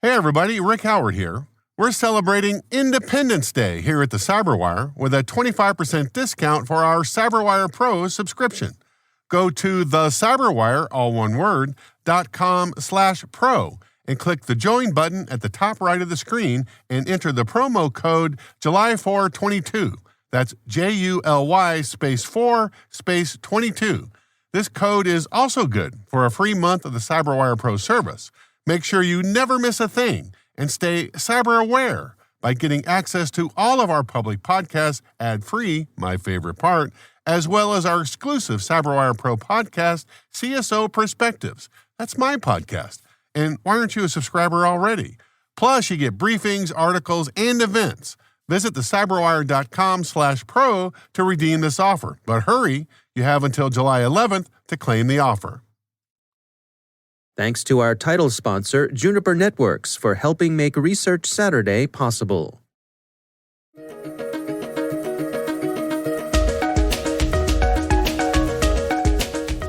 Hey everybody, Rick Howard here. We're celebrating Independence Day here at the Cyberwire with a 25% discount for our Cyberwire Pro subscription. Go to thecyberwire, all one word, .com/pro and click the join button at the top right of the screen and enter the promo code July422. That's JULY space 4 space 22. This code is also good for a free month of the Cyberwire Pro service. Make sure you never miss a thing and stay cyber aware by getting access to all of our public podcasts ad-free, my favorite part, as well as our exclusive Cyberwire Pro podcast, CSO Perspectives. That's my podcast. And why aren't you a subscriber already? Plus, you get briefings, articles, and events. Visit thecyberwire.com/pro to redeem this offer. But hurry, you have until July 11th to claim the offer. Thanks to our title sponsor, Juniper Networks, for helping make Research Saturday possible.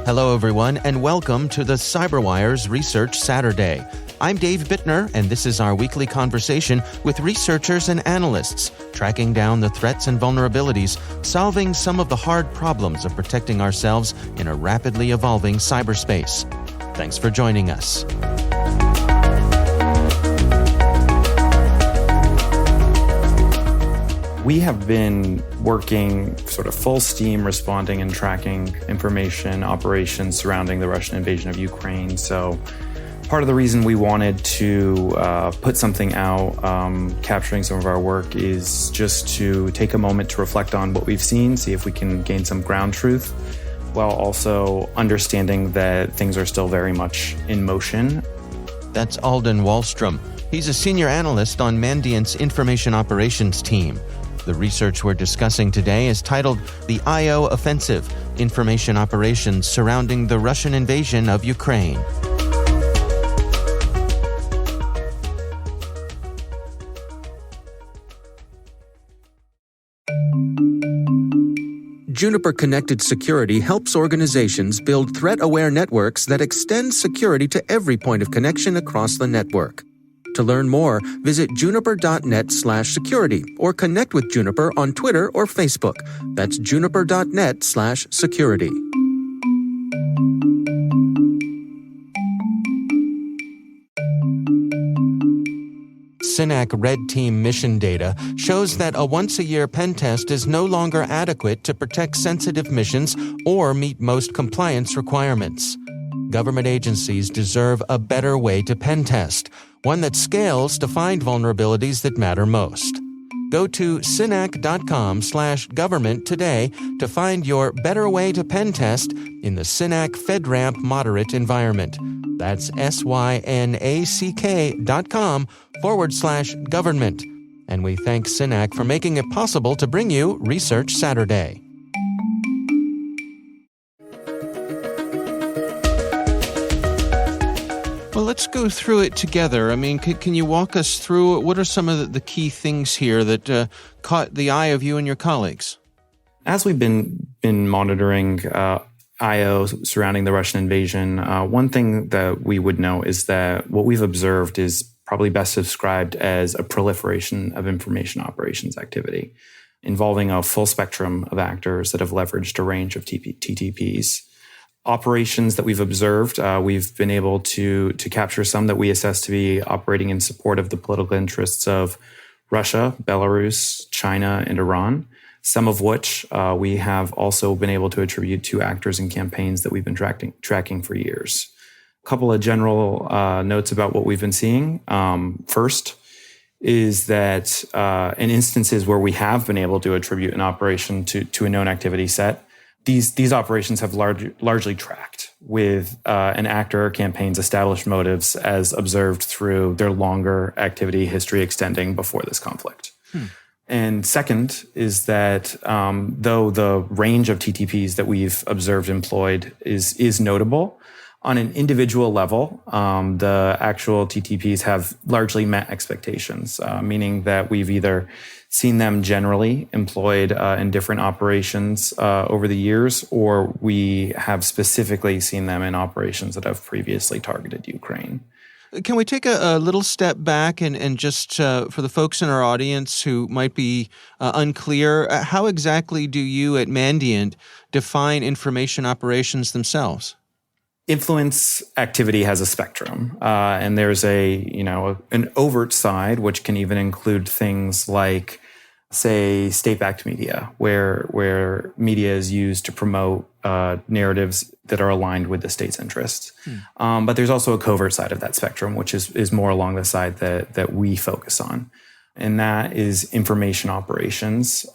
Hello, everyone, and welcome to the Cyberwire's Research Saturday. I'm Dave Bittner, and this is our weekly conversation with researchers and analysts, tracking down the threats and vulnerabilities, solving some of the hard problems of protecting ourselves in a rapidly evolving cyberspace. Thanks for joining us. We have been working sort of full steam responding and tracking information operations surrounding the Russian invasion of Ukraine. So part of the reason we wanted to put something out, capturing some of our work, is just to take a moment to reflect on what we've seen, see if we can gain some ground truth, while also understanding that things are still very much in motion. That's Alden Wahlstrom. He's a senior analyst on Mandiant's information operations team. The research we're discussing today is titled The I.O. Offensive, Information Operations Surrounding the Russian Invasion of Ukraine. Juniper Connected Security helps organizations build threat-aware networks that extend security to every point of connection across the network. To learn more, visit juniper.net/security or connect with Juniper on Twitter or Facebook. That's juniper.net/security. SYNAC Red Team mission data shows that a once-a-year pen test is no longer adequate to protect sensitive missions or meet most compliance requirements. Government agencies deserve a better way to pen test, one that scales to find vulnerabilities that matter most. Go to synac.com/government today to find your better way to pen test in the SYNAC FedRAMP moderate environment. That's synac.com/government. And we thank SYNAC for making it possible to bring you Research Saturday. Well, let's go through it together. I mean, can you walk us through what are some of the key things here that caught the eye of you and your colleagues? As we've been monitoring I.O. surrounding the Russian invasion, one thing that we would know is that what we've observed is probably best described as a proliferation of information operations activity, involving a full spectrum of actors that have leveraged a range of TTPs. Operations that we've observed, we've been able to capture some that we assess to be operating in support of the political interests of Russia, Belarus, China, and Iran, some of which we have also been able to attribute to actors and campaigns that we've been tracking for years. A couple of general notes about what we've been seeing. First is that in instances where we have been able to attribute an operation to a known activity set, these operations have largely tracked with an actor or campaign's established motives as observed through their longer activity history extending before this conflict. And second is that though the range of TTPs that we've observed employed is notable, on an individual level, the actual TTPs have largely met expectations, meaning that we've either seen them generally employed in different operations over the years, or we have specifically seen them in operations that have previously targeted Ukraine. Can we take a little step back and just for the folks in our audience who might be unclear, how exactly do you at Mandiant define information operations themselves? Influence activity has a spectrum, and there's an overt side, which can even include things like, say, state-backed media, where media is used to promote narratives that are aligned with the state's interests. But there's also a covert side of that spectrum, which is more along the side that we focus on. And that is information operations,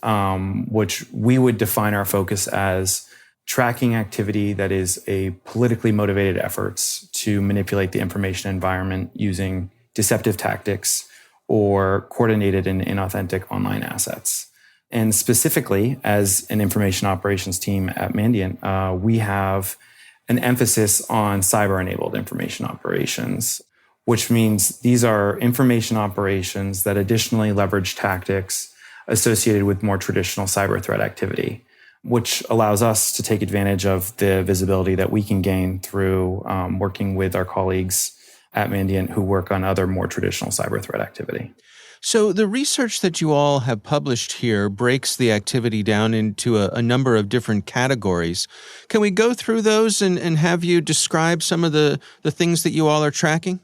which we would define our focus as tracking activity that is a politically motivated efforts to manipulate the information environment using deceptive tactics or coordinated and inauthentic online assets. And specifically, as an information operations team at Mandiant, we have an emphasis on cyber-enabled information operations, which means these are information operations that additionally leverage tactics associated with more traditional cyber threat activity, which allows us to take advantage of the visibility that we can gain through working with our colleagues at Mandiant who work on other more traditional cyber threat activity. So the research that you all have published here breaks the activity down into a number of different categories. Can we go through those and have you describe some of the things that you all are tracking?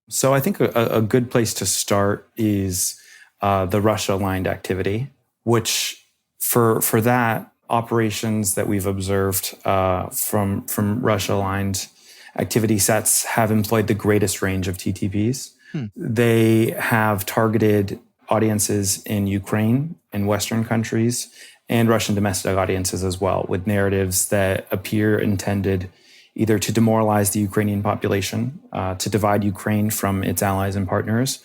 So I think a good place to start is the Russiaaligned activity, which for that, operations that we've observed from Russiaaligned activity sets have employed the greatest range of TTPs. They have targeted audiences in Ukraine and Western countries and Russian domestic audiences as well, with narratives that appear intended either to demoralize the Ukrainian population, to divide Ukraine from its allies and partners,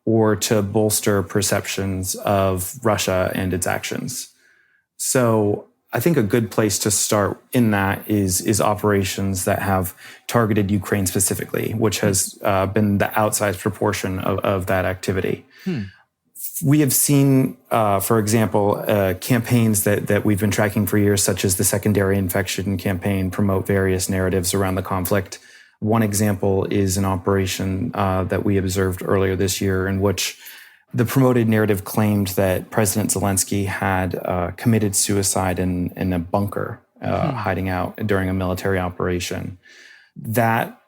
or to bolster perceptions of Russia and its actions. So I think a good place to start in that is operations that have targeted Ukraine specifically, which has been the outsized proportion of that activity. We have seen, for example, campaigns that we've been tracking for years, such as the Secondary Infection campaign, promote various narratives around the conflict. One example is an operation that we observed earlier this year in which the promoted narrative claimed that President Zelensky had committed suicide in a bunker, hiding out during a military operation. That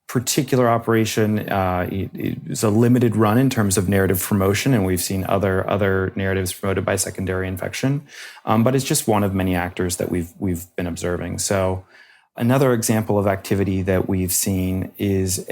particular operation is a limited run in terms of narrative promotion, and we've seen other narratives promoted by Secondary Infection, but it's just one of many actors that we've been observing. So another example of activity that we've seen is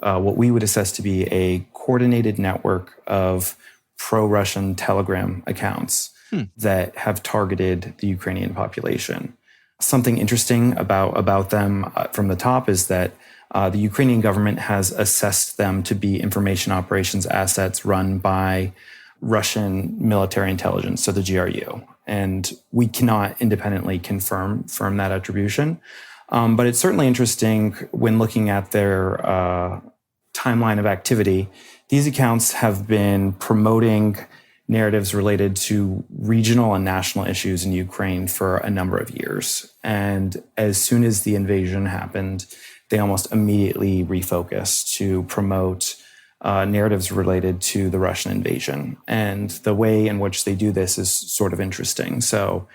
what we would assess to be a coordinated network of pro-Russian Telegram accounts that have targeted the Ukrainian population. Something interesting about them from the top is that the Ukrainian government has assessed them to be information operations assets run by Russian military intelligence, so the GRU. And we cannot independently confirm that attribution. But it's certainly interesting when looking at their timeline of activity. These accounts have been promoting narratives related to regional and national issues in Ukraine for a number of years. And as soon as the invasion happened, they almost immediately refocused to promote narratives related to the Russian invasion. And the way in which they do this is sort of interesting. So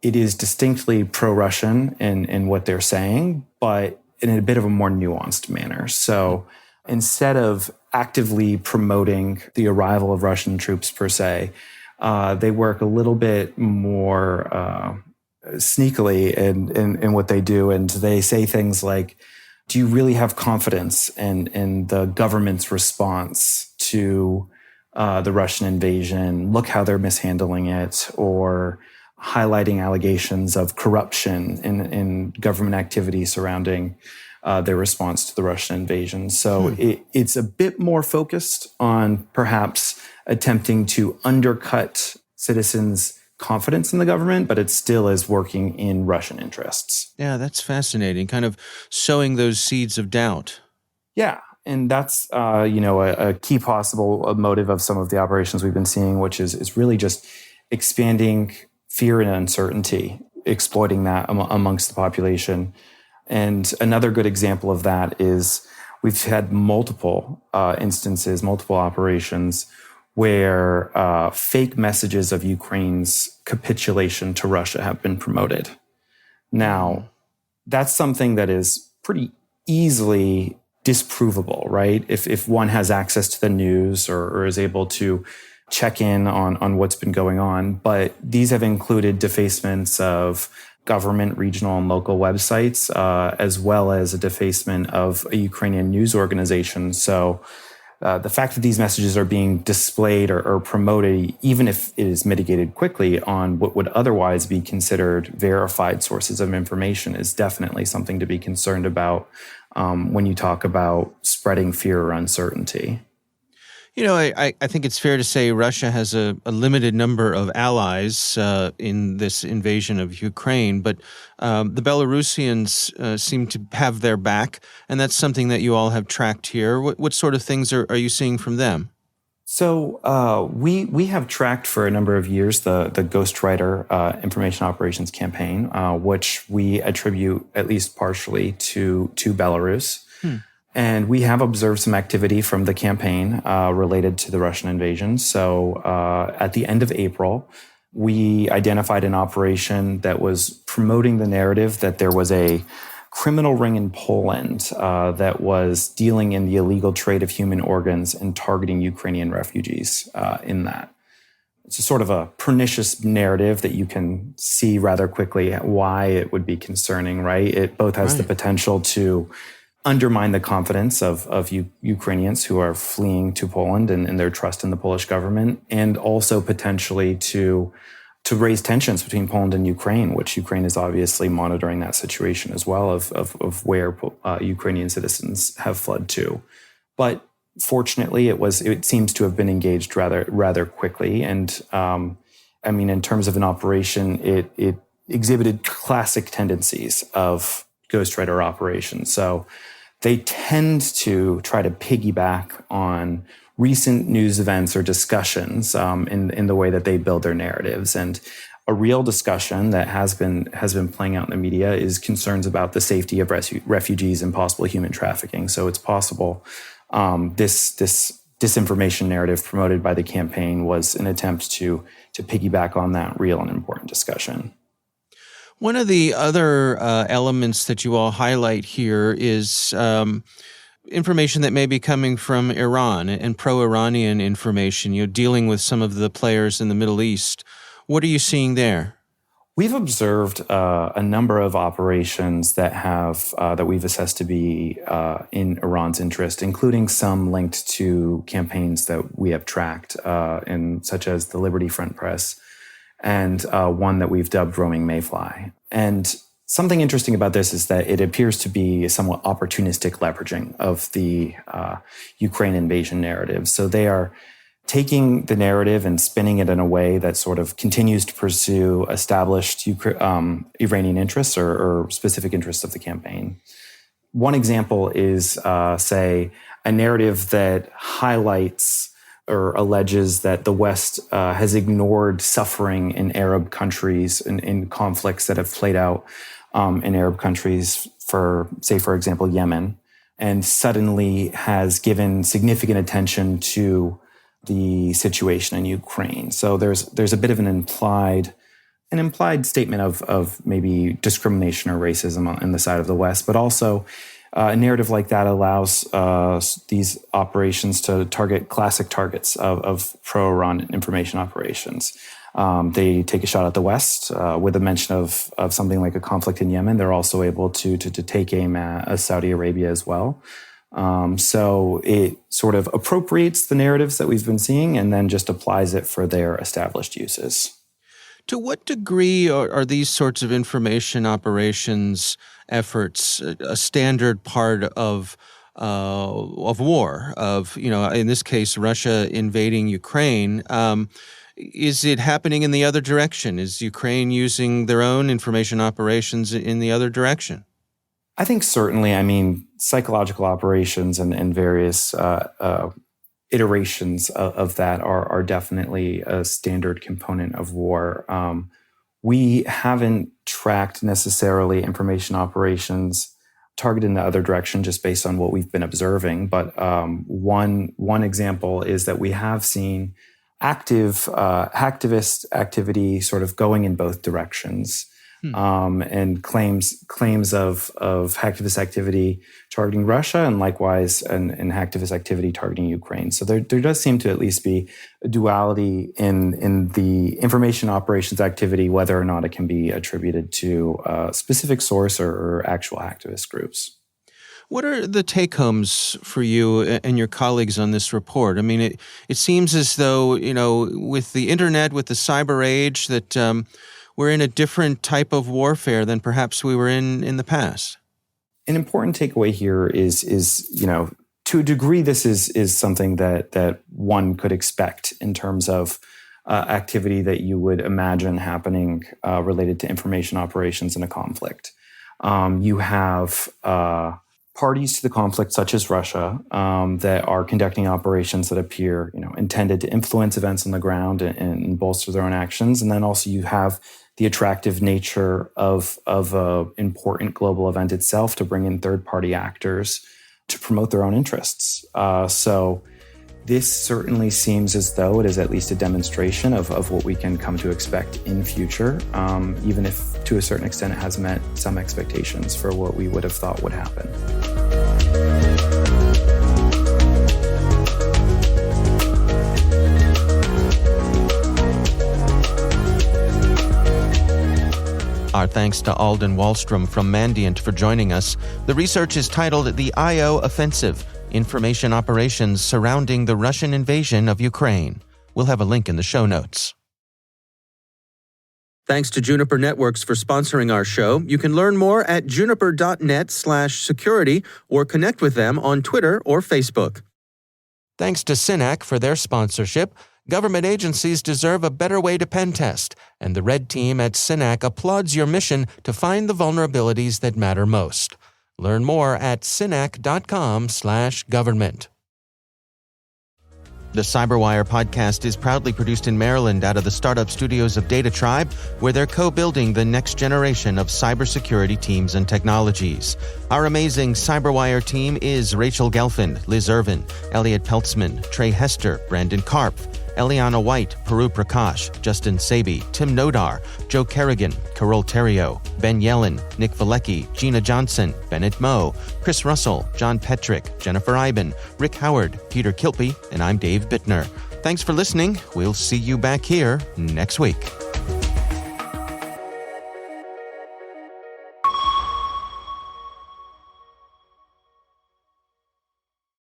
it is distinctly pro-Russian in what they're saying, but in a bit of a more nuanced manner. So instead of actively promoting the arrival of Russian troops per se, they work a little bit more sneakily in what they do. And they say things like, do you really have confidence in the government's response to the Russian invasion? Look how they're mishandling it, or highlighting allegations of corruption in government activity surrounding their response to the Russian invasion. So it's a bit more focused on perhaps attempting to undercut citizens' confidence in the government, but it still is working in Russian interests. Yeah, that's fascinating, kind of sowing those seeds of doubt. Yeah, and that's a key possible motive of some of the operations we've been seeing, which is really just expanding fear and uncertainty, exploiting that amongst the population. And another good example of that is we've had multiple instances, multiple operations where fake messages of Ukraine's capitulation to Russia have been promoted. Now, that's something that is pretty easily disprovable, right? If one has access to the news or is able to check in on what's been going on. But these have included defacements of government, regional, and local websites, as well as a defacement of a Ukrainian news organization. So the fact that these messages are being displayed or promoted, even if it is mitigated quickly on what would otherwise be considered verified sources of information, is definitely something to be concerned about when you talk about spreading fear or uncertainty. You know, I think it's fair to say Russia has a limited number of allies in this invasion of Ukraine, but the Belarusians seem to have their back, and that's something that you all have tracked here. What sort of things are you seeing from them? So we have tracked for a number of years the Ghostwriter Information Operations Campaign, which we attribute at least partially to Belarus. And we have observed some activity from the campaign related to the Russian invasion. So at the end of April, we identified an operation that was promoting the narrative that there was a criminal ring in Poland that was dealing in the illegal trade of human organs and targeting Ukrainian refugees in that. It's a sort of a pernicious narrative that you can see rather quickly why it would be concerning, right? It both has the potential to undermine the confidence of Ukrainians who are fleeing to Poland and their trust in the Polish government, and also potentially to raise tensions between Poland and Ukraine, which Ukraine is obviously monitoring that situation as well of where Ukrainian citizens have fled to. But fortunately, it seems to have been engaged rather quickly. And I mean, in terms of an operation, it exhibited classic tendencies of ghostwriter operations. So they tend to try to piggyback on recent news events or discussions in the way that they build their narratives. And a real discussion that has been playing out in the media is concerns about the safety of refugees and possible human trafficking. So it's possible this disinformation narrative promoted by the campaign was an attempt to piggyback on that real and important discussion. One of the other elements that you all highlight here is information that may be coming from Iran and pro-Iranian information, dealing with some of the players in the Middle East. What are you seeing there? We've observed a number of operations that we've assessed to be in Iran's interest, including some linked to campaigns that we have tracked, such as the Liberty Front Press, and one that we've dubbed Roaming Mayfly. And something interesting about this is that it appears to be a somewhat opportunistic leveraging of the Ukraine invasion narrative. So they are taking the narrative and spinning it in a way that sort of continues to pursue established Iranian interests or specific interests of the campaign. One example is, say, a narrative that highlights or alleges that the West has ignored suffering in Arab countries in conflicts that have played out in Arab countries, for example, Yemen, and suddenly has given significant attention to the situation in Ukraine. So there's a bit of an implied statement of maybe discrimination or racism on the side of the West, but also a narrative like that allows these operations to target classic targets of pro-Iran information operations. They take a shot at the West with a mention of something like a conflict in Yemen. They're also able to take aim at Saudi Arabia as well. So it sort of appropriates the narratives that we've been seeing and then just applies it for their established uses. To what degree are these sorts of information operations efforts a standard part of war? In this case, Russia invading Ukraine. Is it happening in the other direction? Is Ukraine using their own information operations in the other direction? I think certainly. I mean, psychological operations and various iterations of that are definitely a standard component of war. We haven't tracked necessarily information operations targeted in the other direction just based on what we've been observing. But one example is that we have seen active hacktivist activity sort of going in both directions. And claims of hacktivist activity targeting Russia, and likewise and hacktivist activity targeting Ukraine. So there does seem to at least be a duality in the information operations activity, whether or not it can be attributed to a specific source or actual activist groups. What are the take-homes for you and your colleagues on this report? I mean, it seems as though, with the internet, with the cyber age, that we're in a different type of warfare than perhaps we were in the past. An important takeaway here is to a degree, this is something that one could expect in terms of activity that you would imagine happening related to information operations in a conflict. You have parties to the conflict, such as Russia, that are conducting operations that appear, intended to influence events on the ground and bolster their own actions. And then also you have the attractive nature of an important global event itself to bring in third-party actors to promote their own interests. So this certainly seems as though it is at least a demonstration of what we can come to expect in future, even if to a certain extent it has met some expectations for what we would have thought would happen. Our thanks to Alden Wahlstrom from Mandiant for joining us. The research is titled The I.O. Offensive: Information Operations Surrounding the Russian Invasion of Ukraine. We'll have a link in the show notes. Thanks to Juniper Networks for sponsoring our show. You can learn more at juniper.net/security or connect with them on Twitter or Facebook. Thanks to Synack for their sponsorship. Government agencies deserve a better way to pen test, and the Red Team at Synack applauds your mission to find the vulnerabilities that matter most. Learn more at synack.com/government. The Cyberwire podcast is proudly produced in Maryland out of the startup studios of Data Tribe, where they're co-building the next generation of cybersecurity teams and technologies. Our amazing Cyberwire team is Rachel Gelfand, Liz Irvin, Elliot Peltzman, Trey Hester, Brandon Karpf, Eliana White, Peru Prakash, Justin Sabi, Tim Nodar, Joe Kerrigan, Carol Terrio, Ben Yellen, Nick Valecki, Gina Johnson, Bennett Moe, Chris Russell, John Petrick, Jennifer Iben, Rick Howard, Peter Kilpie, and I'm Dave Bittner. Thanks for listening. We'll see you back here next week.